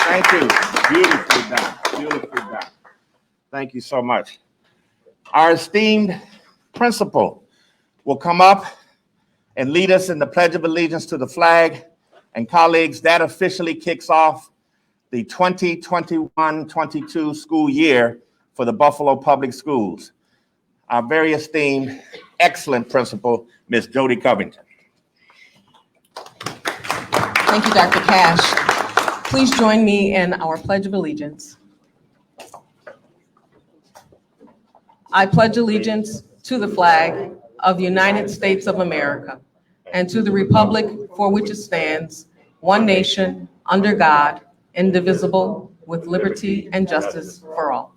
Thank you. Beautifully done. Beautifully done. Thank you so much. Our esteemed principal will come up and lead us in the Pledge of Allegiance to the flag. And colleagues, that officially kicks off the 2021-22 school year for the Buffalo Public Schools. Our very esteemed, excellent principal, Ms. Jody Covington. Thank you, Dr. Cash. Please join me in our Pledge of Allegiance. I pledge allegiance to the flag of the United States of America and to the republic for which it stands, one nation, under God, indivisible, with liberty and justice for all.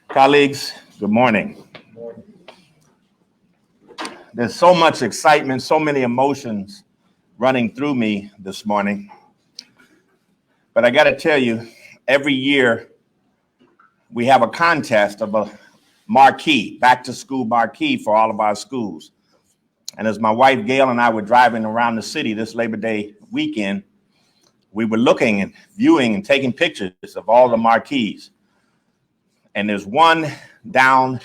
Colleagues, good morning. There's so much excitement, so many emotions running through me this morning. But I got to tell you, every year we have a contest of a marquee, back to school marquee for all of our schools. And as my wife Gail and I were driving around the city this Labor Day weekend, we were looking and viewing and taking pictures of all the marquees. And there's one down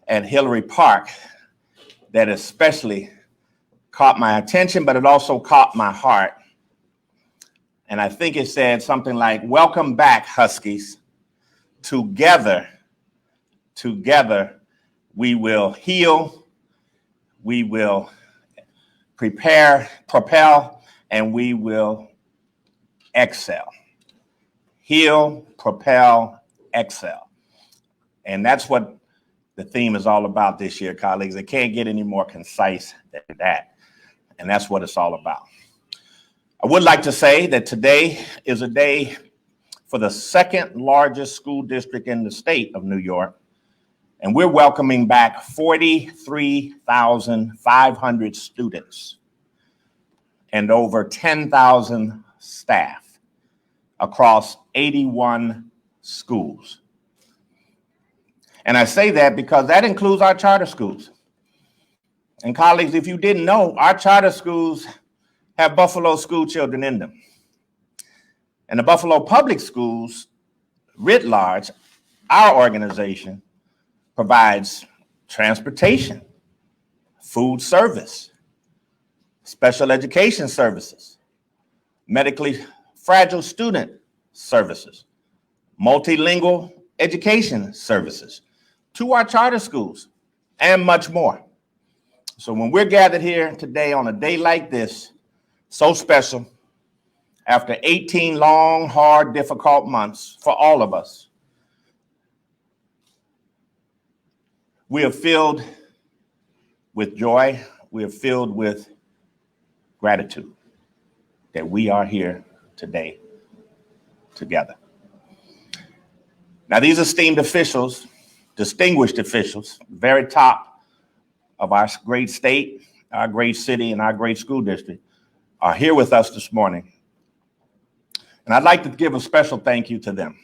at Hillary Park that especially caught my attention, but it also caught my heart. And I think it said something like, "Welcome back, Huskies. Together we will heal, we will propel, and we will excel." Heal, propel, excel. And that's what the theme is all about this year, colleagues. It can't get any more concise than that. And that's what it's all about. I would like to say that today is a day for the second largest school district in the state of New York. And we're welcoming back 43,500 students and over 10,000 staff across 81 schools. And I say that because that includes our charter schools. And colleagues, if you didn't know, our charter schools have Buffalo school children in them. And the Buffalo Public Schools, writ large, our organization provides transportation, food service, special education services, medically fragile student services, multilingual education services to our charter schools, and much more. So when we're gathered here today on a day like this, so special, after 18 long, hard, difficult months for all of us, we are filled with joy, we are filled with gratitude that we are here today together. Now, these esteemed officials, distinguished officials, very top of our great state, our great city, and our great school district are here with us this morning. And I'd like to give a special thank you to them,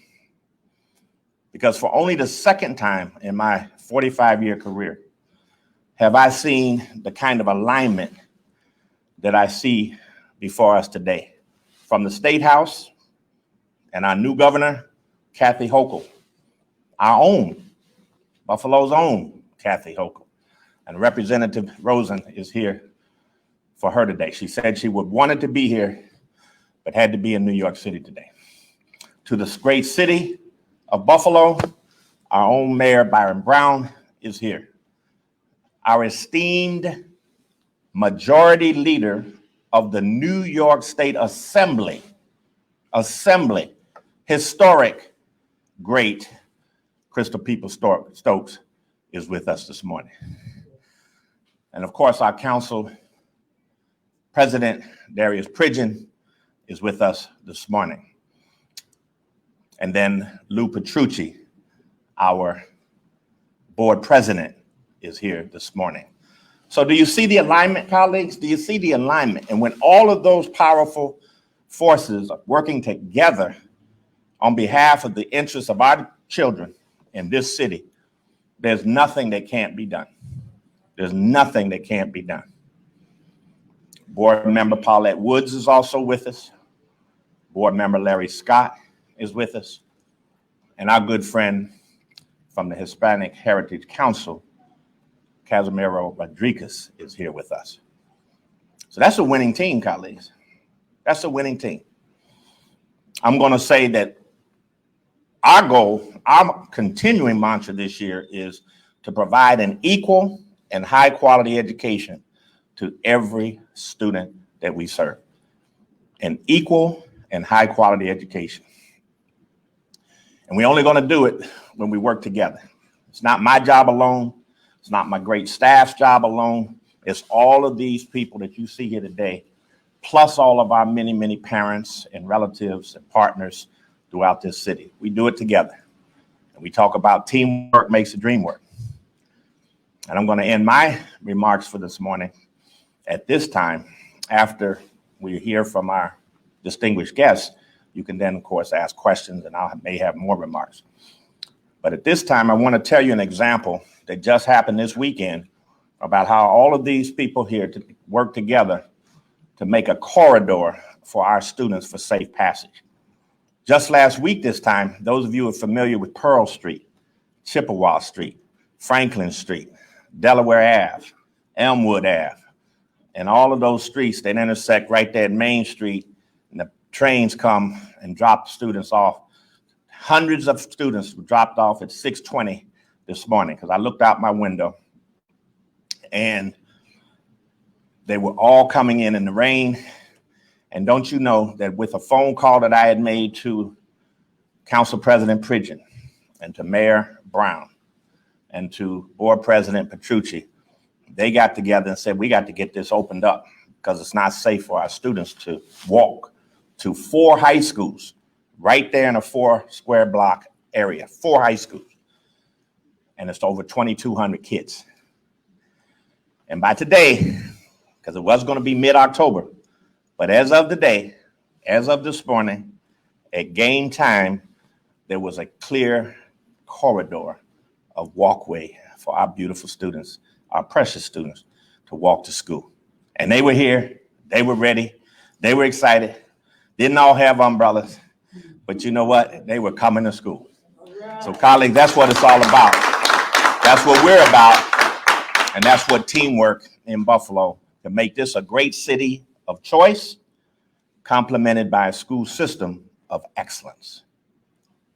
because for only the second time in my 45-year career have I seen the kind of alignment that I see before us today from the State House and our new governor, Kathy Hochul, our own, Buffalo's own Kathy Hochul, and Representative Rosen is here for her today. She said she would wanted to be here, but had to be in New York City today. To this great city of Buffalo, our own Mayor Byron Brown is here. Our esteemed majority leader of the New York State Assembly, historic, great Crystal Peoples-Stokes is with us this morning. And of course, our council president, Darius Pridgeon, is with us this morning. And then Lou Petrucci, our board president, is here this morning. So do you see the alignment, colleagues? Do you see the alignment? And when all of those powerful forces are working together on behalf of the interests of our children in this city, there's nothing that can't be done. There's nothing that can't be done. Board member Paulette Woods is also with us. Board member Larry Scott is with us. And our good friend from the Hispanic Heritage Council, Casimiro Rodriguez, is here with us. So that's a winning team, colleagues. That's a winning team. I'm going to say that our goal, our continuing mantra this year is to provide an equal and high quality education to every student that we serve. An equal and high quality education. And we're only going to do it when we work together. It's not my job alone. It's not my great staff's job alone. It's all of these people that you see here today, plus all of our many, many parents and relatives and partners throughout this city. We do it together. And we talk about teamwork makes the dream work. And I'm going to end my remarks for this morning at this time. After we hear from our distinguished guests, you can then, of course, ask questions, and I may have more remarks. But at this time, I want to tell you an example that just happened this weekend about how all of these people here to work together to make a corridor for our students for safe passage. Just last week this time, those of you who are familiar with Pearl Street, Chippewa Street, Franklin Street, Delaware Ave, Elmwood Ave, and all of those streets that intersect right there at Main Street, and the trains come and drop students off. Hundreds of students were dropped off at 6:20 this morning because I looked out my window and they were all coming in the rain. And don't you know that with a phone call that I had made to Council President Pridgeon and to Mayor Brown and to Board President Petrucci, they got together and said, we got to get this opened up because it's not safe for our students to walk to 4 high schools right there in a 4 square block area, 4 high schools. And it's over 2,200 kids. And by today, because it was going to be mid-October, but as of today, as of this morning, at game time, there was a clear corridor of walkway for our beautiful students, our precious students, to walk to school. And they were here, they were ready, they were excited, didn't all have umbrellas, but you know what? They were coming to school. So colleagues, that's what it's all about. That's what we're about, and that's what teamwork in Buffalo to make this a great city of choice, complemented by a school system of excellence.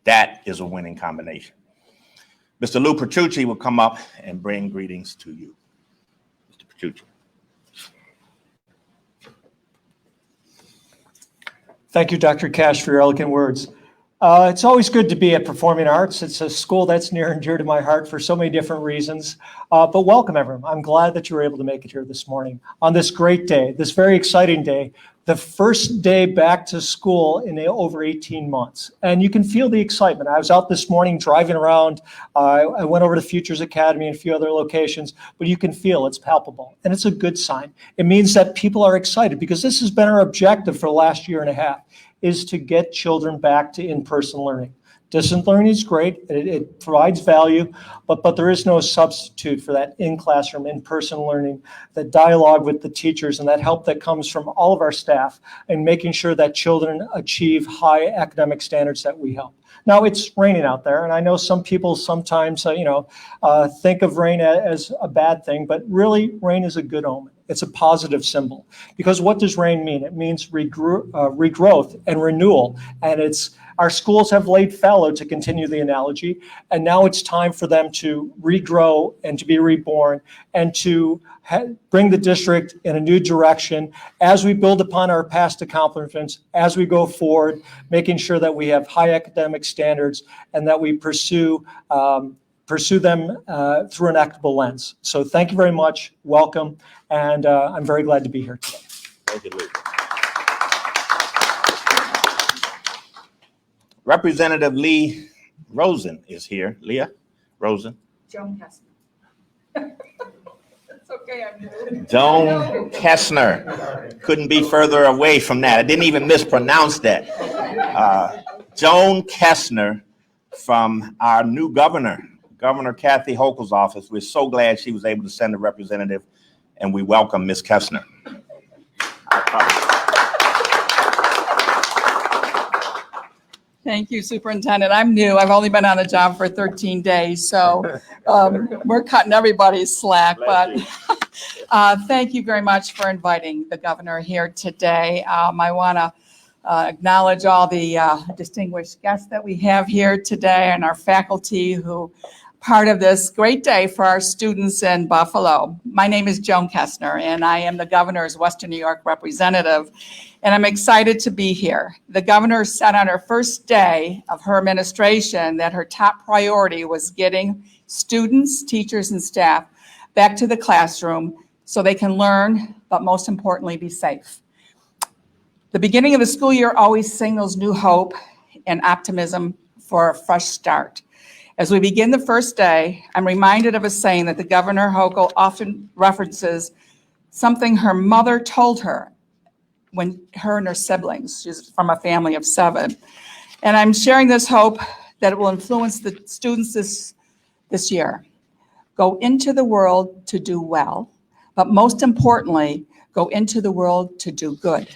That is a winning combination. Mr. Lou Petrucci will come up and bring greetings to you. Mr. Petrucci. Thank you, Dr. Cash, for your elegant words. It's always good to be at Performing Arts. It's a school that's near and dear to my heart for so many different reasons. But welcome, everyone. I'm glad that you were able to make it here this morning on this great day, this very exciting day, the first day back to school in over 18 months. And you can feel the excitement. I was out this morning driving around. I went over to Futures Academy and a few other locations, but you can feel it's palpable. And it's a good sign. It means that people are excited because this has been our objective for the last year and a half, is to get children back to in-person learning. Distance learning is great, it provides value, but there is no substitute for that in-classroom, in-person learning, the dialogue with the teachers, and that help that comes from all of our staff, and making sure that children achieve high academic standards that we help. Now, it's raining out there, and I know some people sometimes think of rain as a bad thing, but really, rain is a good omen. It's a positive symbol, because what does rain mean? It means regrowth and renewal, and our schools have laid fallow, to continue the analogy, and now it's time for them to regrow and to be reborn and to bring the district in a new direction as we build upon our past accomplishments, as we go forward, making sure that we have high academic standards and that we pursue them through an equitable lens. So thank you very much, welcome, and I'm very glad to be here today. Thank you, Lou. Representative Lee Rosen is here. Leah Rosen. Joan Kessner. That's okay, I'm new. Joan Kessner. Couldn't be further away from that. I didn't even mispronounce that. Joan Kessner from our new governor, Governor Kathy Hochul's office. We're so glad she was able to send a representative, and we welcome Ms. Kessner. Thank you, Superintendent. I'm new. I've only been on the job for 13 days, so we're cutting everybody's slack. But thank you very much for inviting the governor here today. I want to acknowledge all the distinguished guests that we have here today and our faculty who part of this great day for our students in Buffalo. My name is Joan Kessner, and I am the governor's Western New York representative, and I'm excited to be here. The governor said on her first day of her administration that her top priority was getting students, teachers, and staff back to the classroom so they can learn, but most importantly, be safe. The beginning of the school year always signals new hope and optimism for a fresh start. As we begin the first day, I'm reminded of a saying that the Governor Hochul often references, something her mother told her when her and her siblings, she's from a family of 7. And I'm sharing this hope that it will influence the students this year. Go into the world to do well, but most importantly, go into the world to do good.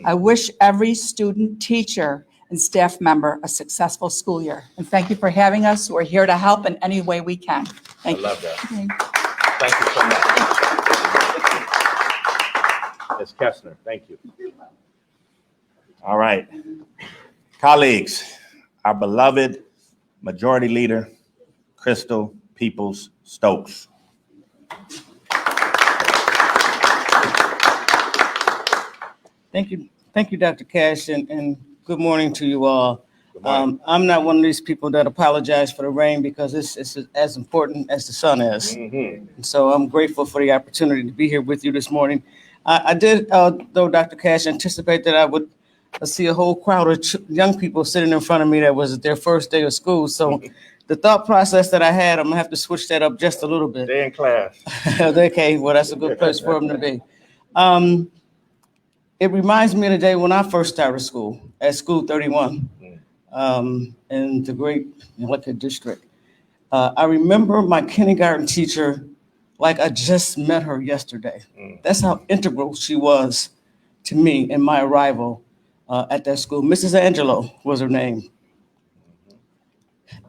I wish every student, teacher, and staff member a successful school year. And thank you for having us. We're here to help in any way we can. Thank you. I love that. Thank you so much. Ms. Kessner, thank you. All right. Colleagues, our beloved Majority Leader, Crystal Peoples-Stokes. Thank you, Dr. Cash, and good morning to you all. I'm not one of these people that apologize for the rain because it's as important as the sun is. And so I'm grateful for the opportunity to be here with you this morning. I did, though, Dr. Cash, anticipate that I would see a whole crowd of young people sitting in front of me that was their first day of school. So the thought process that I had, I'm gonna have to switch that up just a little bit. They're in class. Okay, well, that's a good place for them to be. It reminds me of the day when I first started school, at School 31, in the great Ellicott district. I remember my kindergarten teacher like I just met her yesterday. That's how integral she was to me in my arrival at that school. Mrs. Angelo was her name.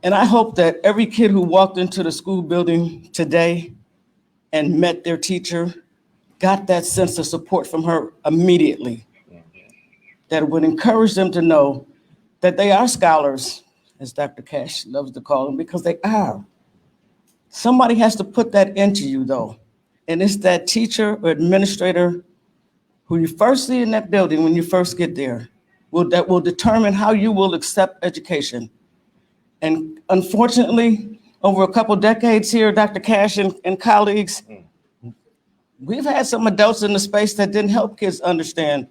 And I hope that every kid who walked into the school building today and met their teacher got that sense of support from her immediately, that would encourage them to know that they are scholars, as Dr. Cash loves to call them, because they are. Somebody has to put that into you, though, and it's that teacher or administrator who you first see in that building when you first get there, that will determine how you will accept education. And unfortunately, over a couple decades here, Dr. Cash and colleagues, we've had some adults in the space that didn't help kids understand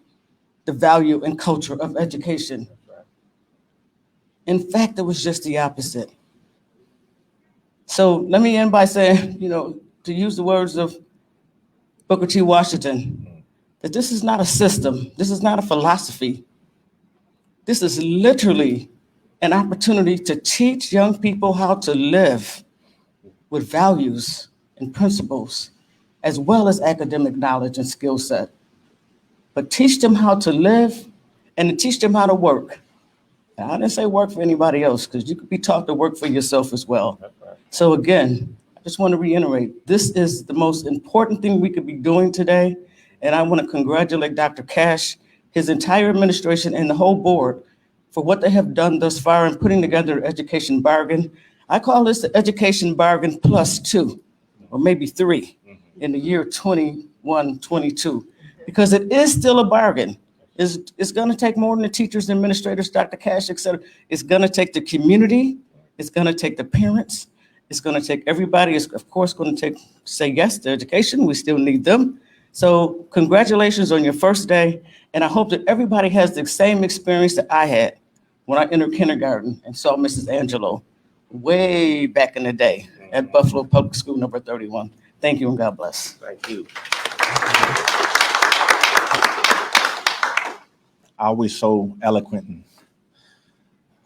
the value and culture of education. In fact, it was just the opposite. So let me end by saying, to use the words of Booker T. Washington, that this is not a system, this is not a philosophy. This is literally an opportunity to teach young people how to live with values and principles, as well as academic knowledge and skill set. But teach them how to live and to teach them how to work. And I didn't say work for anybody else, because you could be taught to work for yourself as well. So again, I just want to reiterate, this is the most important thing we could be doing today. And I want to congratulate Dr. Cash, his entire administration, and the whole board for what they have done thus far in putting together an education bargain. I call this the education bargain +2, or maybe 3 in the year 21-22, because it is still a bargain. It's going to take more than the teachers, administrators, Dr. Cash, et cetera. It's going to take the community. It's going to take the parents. It's going to take everybody. It's, of course, going to say yes to education. We still need them. So congratulations on your first day. And I hope that everybody has the same experience that I had when I entered kindergarten and saw Mrs. Angelo way back in the day at Buffalo Public School number 31. Thank you and God bless. Thank you. Always so eloquent and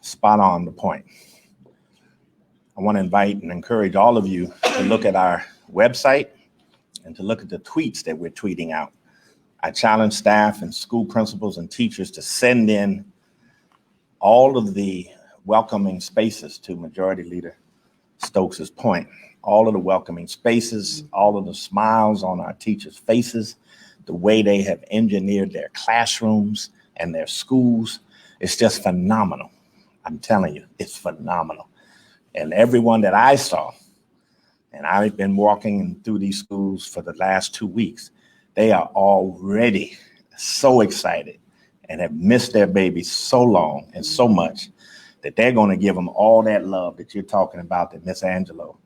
spot on the point. I want to invite and encourage all of you to look at our website and to look at the tweets that we're tweeting out. I challenge staff and school principals and teachers to send in all of the welcoming spaces, to Majority Leader Stokes' point, all of the welcoming spaces, all of the smiles on our teachers' faces, the way they have engineered their classrooms and their schools. It's just phenomenal. I'm telling you, it's phenomenal. And everyone that I saw, and I've been walking through these schools for the last 2 weeks, they are already so excited and have missed their babies so long and so much that they're going to give them all that love that you're talking about that Miss Angelo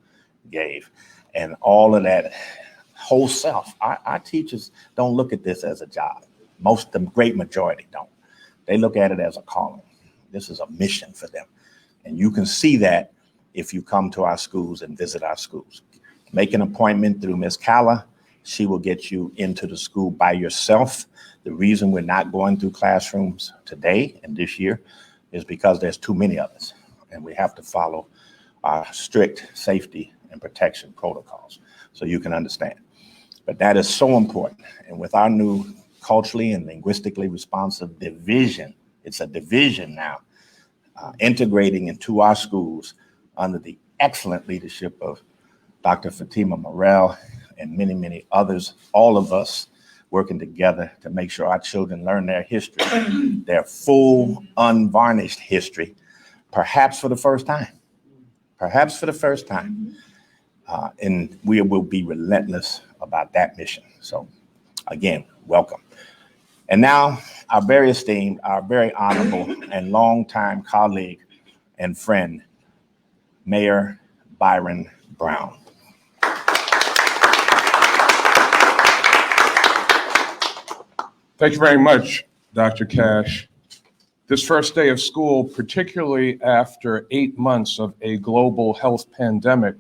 gave, and all of that whole self. Our teachers don't look at this as a job. The great majority don't. They look at it as a calling. This is a mission for them. And you can see that if you come to our schools and visit our schools. Make an appointment through Miss Calla. She will get you into the school by yourself. The reason we're not going through classrooms today and this year is because there's too many of us, and we have to follow our strict safety and protection protocols so you can understand. But that is so important. And with our new culturally and linguistically responsive division, it's a division now, integrating into our schools under the excellent leadership of Dr. Fatima Morel and many, many others, all of us working together to make sure our children learn their history, their full, unvarnished history, perhaps for the first time. And we will be relentless about that mission. So again, welcome. And now our very esteemed, our very honorable and longtime colleague and friend, Mayor Byron Brown. Thank you very much, Dr. Cash. This first day of school, particularly after 8 months of a global health pandemic,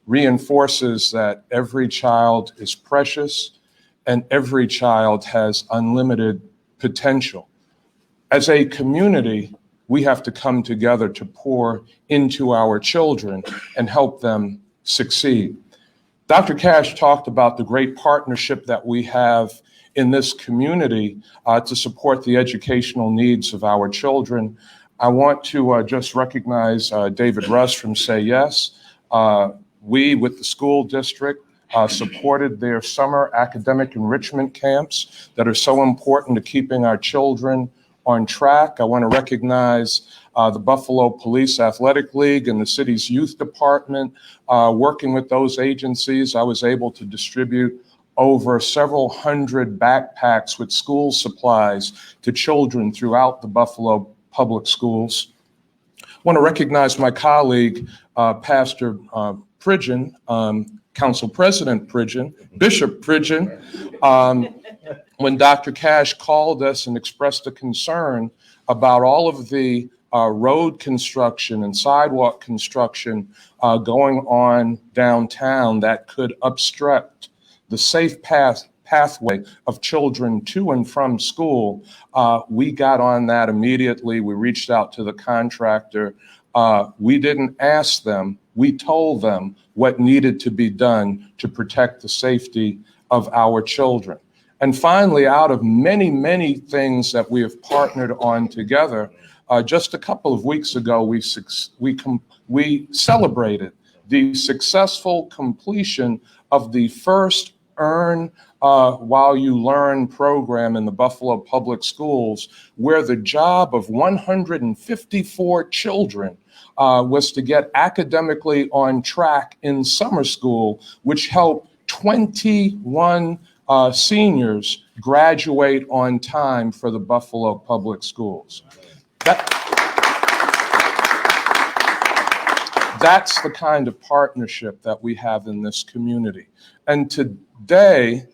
reinforces that every child is precious and every child has unlimited potential. As a community, we have to come together to pour into our children and help them succeed. Dr. Cash talked about the great partnership that we have in this community to support the educational needs of our children. I want to just recognize David Russ from Say Yes. We, with the school district, supported their summer academic enrichment camps that are so important to keeping our children on track. I want to recognize the Buffalo Police Athletic League and the city's youth department. Working with those agencies, I was able to distribute over several hundred backpacks with school supplies to children throughout the Buffalo public schools. I want to recognize my colleague, Pastor Pridgen, Council President Pridgen, Bishop Pridgen, when Dr. Cash called us and expressed a concern about all of the road construction and sidewalk construction going on downtown that could obstruct the safe pathway of children to and from school. We got on that immediately. We reached out to the contractor. We didn't ask them. We told them what needed to be done to protect the safety of our children. And finally, out of many, many things that we have partnered on together, just a couple of weeks ago, we celebrated the successful completion of the first Earn While You Learn program in the Buffalo Public Schools, where the job of 154 children was to get academically on track in summer school, which helped 21 seniors graduate on time for the Buffalo Public Schools. That's the kind of partnership that we have in this community. And today,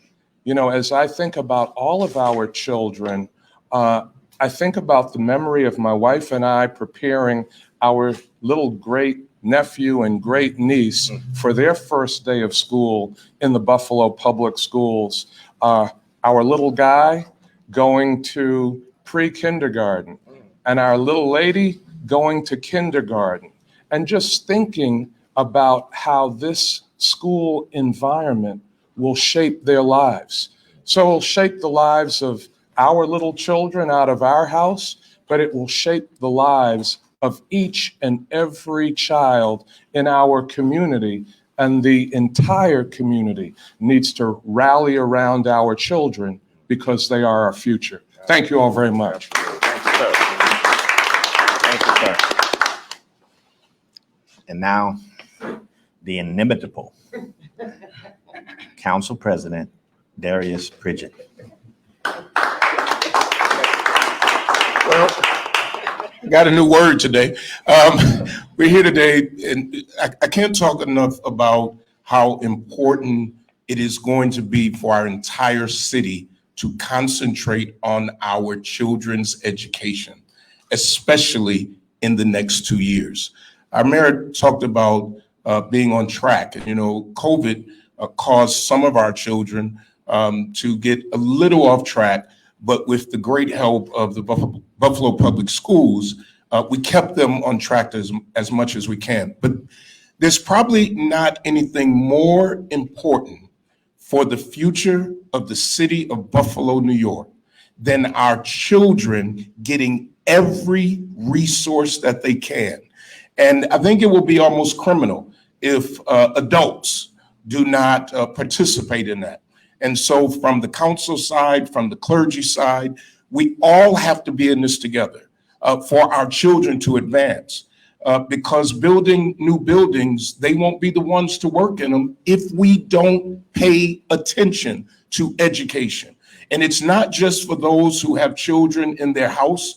you know, as I think about all of our children, I think about the memory of my wife and I preparing our little great nephew and great niece for their first day of school in the Buffalo Public Schools. Our little guy going to pre-kindergarten and our little lady going to kindergarten, and just thinking about how this school environment will shape their lives. So it'll shape the lives of our little children out of our house, but it will shape the lives of each and every child in our community. And the entire community needs to rally around our children because they are our future. Thank you all very much. Thank you, sir. Thank you, sir. And now, the inimitable Council President Darius Pridgett. Well, got a new word today. We're here today, and I can't talk enough about how important it is going to be for our entire city to concentrate on our children's education, especially in the next 2 years. Our mayor talked about being on track. And, COVID caused some of our children to get a little off track, but with the great help of the Buffalo Public Schools, we kept them on track as much as we can. But there's probably not anything more important for the future of the city of Buffalo, New York, than our children getting every resource that they can. And I think it will be almost criminal if adults do not participate in that. And so from the council side, from the clergy side, we all have to be in this together for our children to advance. Because building new buildings, they won't be the ones to work in them if we don't pay attention to education. And it's not just for those who have children in their house.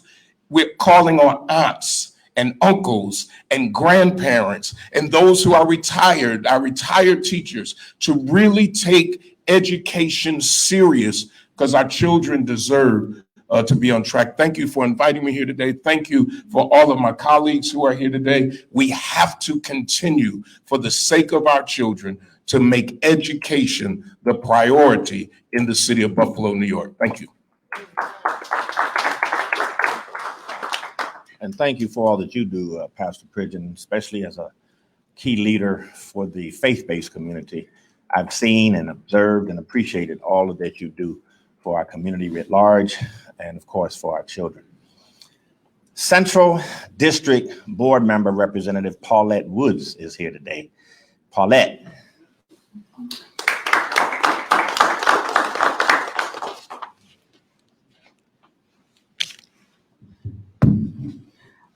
We're calling on aunts and uncles and grandparents and those who are retired, our retired teachers, to really take education serious, because our children deserve to be on track. Thank you for inviting me here today. Thank you for all of my colleagues who are here today. We have to continue, for the sake of our children, to make education the priority in the city of Buffalo, New York. Thank you. And thank you for all that you do, Pastor Pridgeon, especially as a key leader for the faith-based community. I've seen and observed and appreciated all of that you do for our community writ large, and of course for our children. Central District Board Member Representative Paulette Woods is here today. Paulette.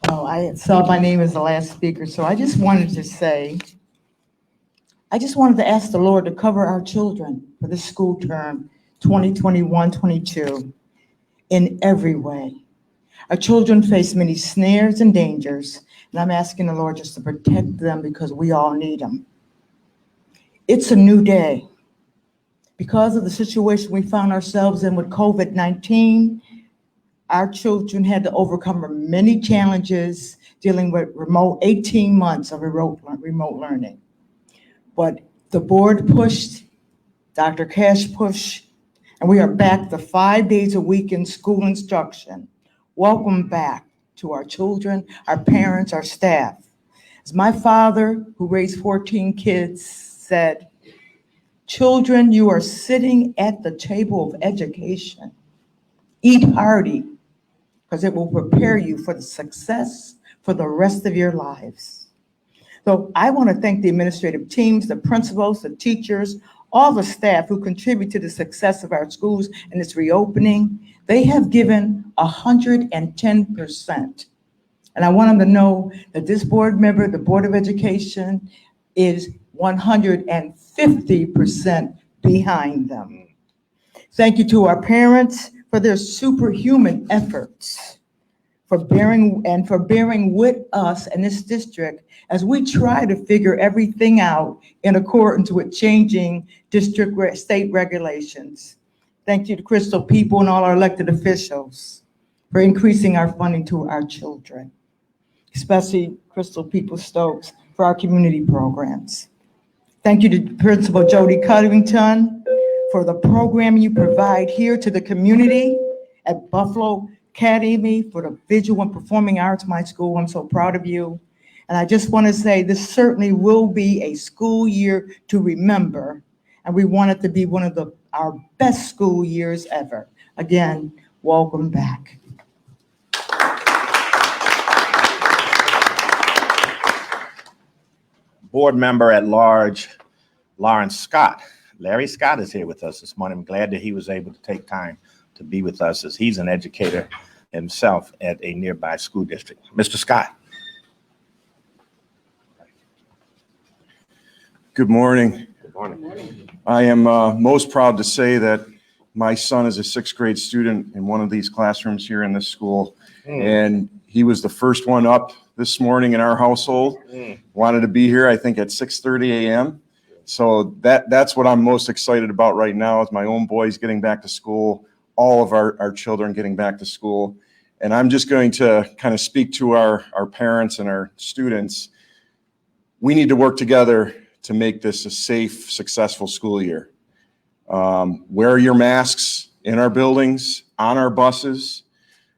Oh, I saw my name as the last speaker, so I just wanted to ask the Lord to cover our children for this school term 2021-22 in every way. Our children face many snares and dangers, and I'm asking the Lord just to protect them because we all need them. It's a new day. Because of the situation we found ourselves in with COVID-19, our children had to overcome many challenges dealing with 18 months of remote learning. But the board pushed, Dr. Cash pushed, and we are back to 5 days a week in school instruction. Welcome back to our children, our parents, our staff. As my father, who raised 14 kids, said, children, you are sitting at the table of education. Eat hearty, because it will prepare you for the success for the rest of your lives. So I want to thank the administrative teams, the principals, the teachers, all the staff who contribute to the success of our schools and its reopening. They have given 110%. And I want them to know that this board member, the Board of Education, is 150% behind them. Thank you to our parents for their superhuman efforts, for bearing with us in this district as we try to figure everything out in accordance with changing state regulations. Thank you to Crystal people and all our elected officials for increasing our funding to our children, especially Crystal People Stokes for our community programs. Thank you to Principal Jody Covington for the programming you provide here to the community at Buffalo Academy for the Visual and Performing Arts, my school. I'm so proud of you. And I just want to say this certainly will be a school year to remember. And we want it to be one of our best school years ever. Again, welcome back. Board member at large, Lawrence Scott. Larry Scott is here with us this morning. I'm glad that he was able to take time to be with us as he's an educator himself at a nearby school district. Mr. Scott. Good morning. Good morning. I am most proud to say that my son is a sixth grade student in one of these classrooms here in this school. And he was the first one up this morning in our household. Wanted to be here, I think, at 6:30 a.m. So that's what I'm most excited about right now is my own boys getting back to school, all of our children getting back to school. And I'm just going to kind of speak to our parents and our students. We need to work together to make this a safe, successful school year. Wear your masks in our buildings, on our buses,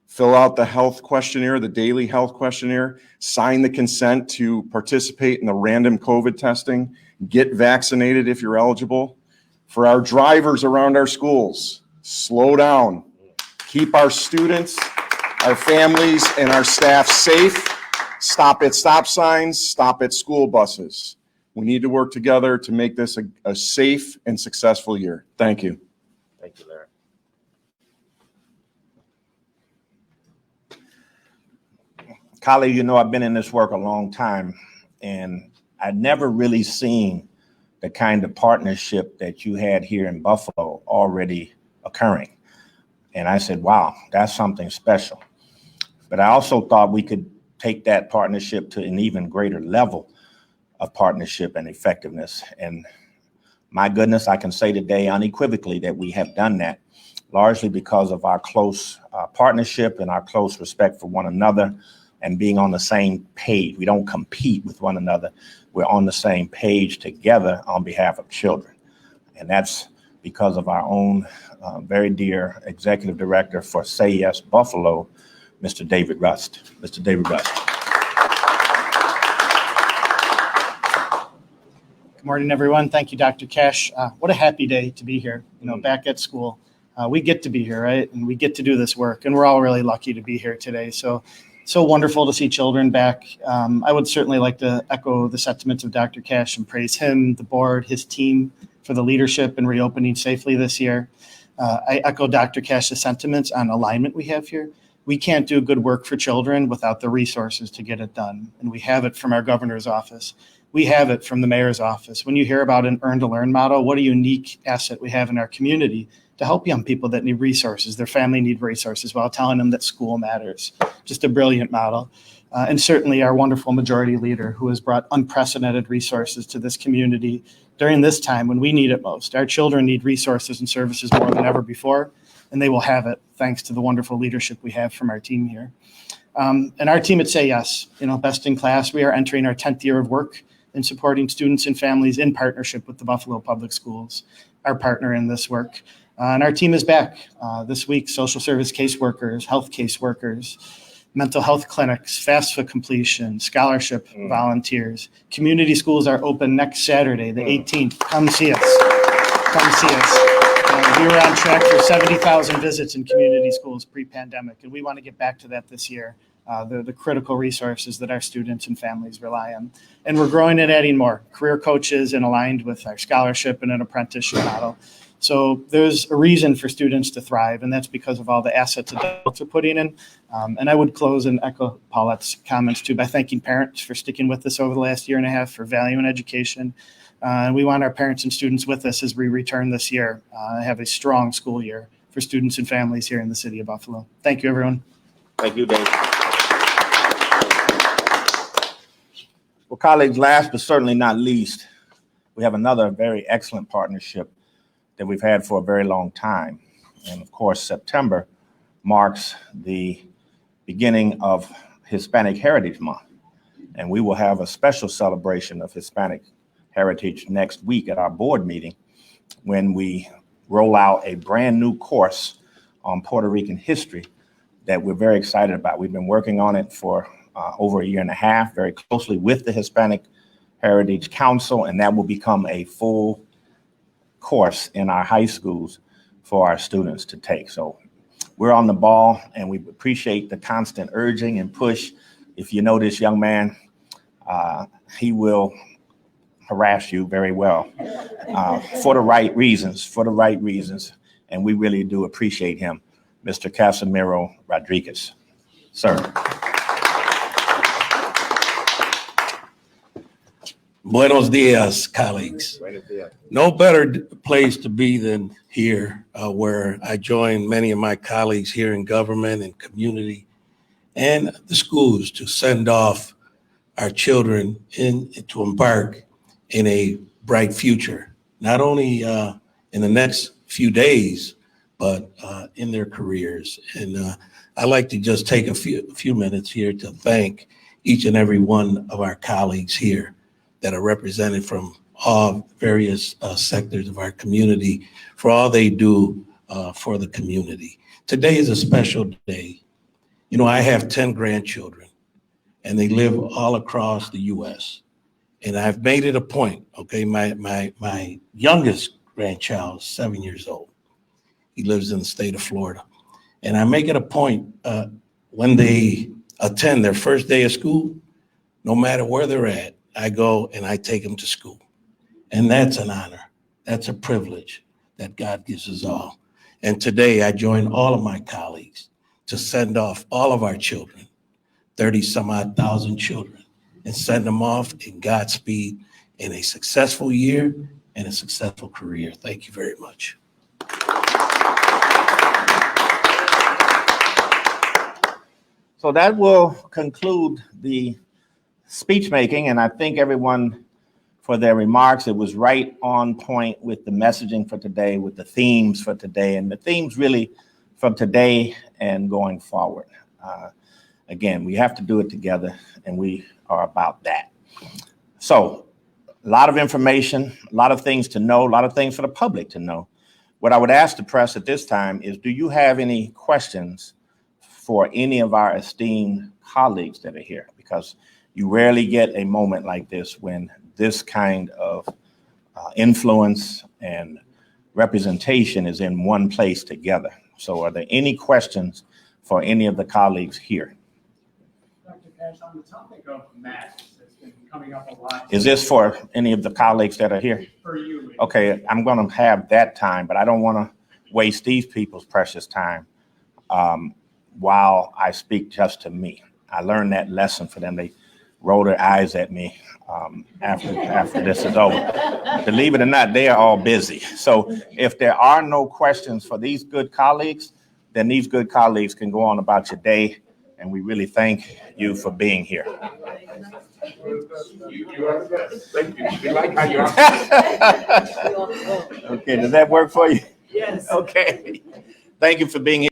fill out the health questionnaire, the daily health questionnaire, sign the consent to participate in the random COVID testing, get vaccinated if you're eligible. For our drivers around our schools, slow down, keep our students, our families, and our staff safe. Stop at stop signs, stop at school buses. We need to work together to make this a safe and successful year. Thank you. Thank you, Larry. Colleague, you know, I've been in this work a long time, and I'd never really seen the kind of partnership that you had here in Buffalo already occurring. And I said, wow, that's something special. But I also thought we could take that partnership to an even greater level of partnership and effectiveness. And my goodness, I can say today unequivocally that we have done that, largely because of our close partnership and our close respect for one another and being on the same page. We don't compete with one another. We're on the same page together on behalf of children. And that's because of our own very dear executive director for Say Yes Buffalo, Mr. David Rust. Mr. David Rust. Good morning, everyone. Thank you, Dr. Cash. What a happy day to be here, back at school. We get to be here, right? And we get to do this work, and we're all really lucky to be here today. So wonderful to see children back. I would certainly like to echo the sentiments of Dr. Cash and praise him, the board, his team for the leadership in reopening safely this year. I echo Dr. Cash's sentiments on alignment we have here. We can't do good work for children without the resources to get it done. And we have it from our governor's office. We have it from the mayor's office. When you hear about an earn to learn model, what a unique asset we have in our community to help young people that need resources, their family need resources, while telling them that school matters. Just a brilliant model. And certainly our wonderful majority leader who has brought unprecedented resources to this community during this time when we need it most. Our children need resources and services more than ever before, and they will have it thanks to the wonderful leadership we have from our team here. And our team at Say Yes, best in class. We are entering our 10th year of work in supporting students and families in partnership with the Buffalo Public Schools, our partner in this work. And our team is back this week. Social service caseworkers, health caseworkers, mental health clinics, FAFSA completion, scholarship volunteers. Community schools are open next Saturday, the 18th. Come see us. Come see us. We were on track for 70,000 visits in community schools pre-pandemic, and we want to get back to that this year. The critical resources that our students and families rely on. And we're growing and adding more career coaches and aligned with our scholarship and an apprenticeship model. So there's a reason for students to thrive, and that's because of all the assets adults are putting in. And I would close and echo Paulette's comments too by thanking parents for sticking with us over the last year and a half for value in education. And we want our parents and students with us as we return this year, have a strong school year for students and families here in the city of Buffalo. Thank you, everyone. Thank you, Dave. Well, colleagues, last but certainly not least, we have another very excellent partnership that we've had for a very long time. And of course, September marks the beginning of Hispanic Heritage Month. And we will have a special celebration of Hispanic heritage next week at our board meeting when we roll out a brand new course on Puerto Rican history that we're very excited about. We've been working on it for over a year and a half, very closely with the Hispanic Heritage Council, and that will become a full course in our high schools for our students to take. So we're on the ball, and we appreciate the constant urging and push. If you know this young man, he will harass you very well for the right reasons, and we really do appreciate him, Mr. Casimiro Rodriguez. Sir. Buenos dias, colleagues. No better place to be than here, where I join many of my colleagues here in government and community and the schools to send off our children to embark in a bright future, not only in the next few days, but in their careers. And I'd like to just take a few minutes here to thank each and every one of our colleagues here that are represented from all various sectors of our community for all they do for the community. Today is a special day. You know, I have 10 grandchildren, and they live all across the U.S. And I've made it a point, okay, my youngest grandchild is 7 years old. He lives in the state of Florida. And I make it a point when they attend their first day of school, no matter where they're at, I go and I take them to school. And that's an honor. That's a privilege that God gives us all. And today I join all of my colleagues to send off all of our children, 30 some odd thousand children, and send them off in Godspeed in a successful year and a successful career. Thank you very much. So that will conclude the speech making, and I thank everyone for their remarks. It was right on point with the messaging for today, with the themes for today, and the themes really from today and going forward. Again, we have to do it together, and we are about that. So a lot of information, a lot of things to know, a lot of things for the public to know. What I would ask the press at this time is, do you have any questions for any of our esteemed colleagues that are here? Because you rarely get a moment like this when this kind of influence and representation is in one place together. So are there any questions for any of the colleagues here? Dr. Cash, on the topic of masks, it's been coming up a lot. Is this for any of the colleagues that are here? For you. Okay, I'm going to have that time, but I don't want to waste these people's precious time while I speak just to me. I learned that lesson for them. They roll their eyes at me after this is over. Believe it or not, they are all busy. So if there are no questions for these good colleagues, then these good colleagues can go on about your day. And we really thank you for being here. You are the best. Thank you. We like how you are. Okay, does that work for you? Yes. Okay. Thank you for being here.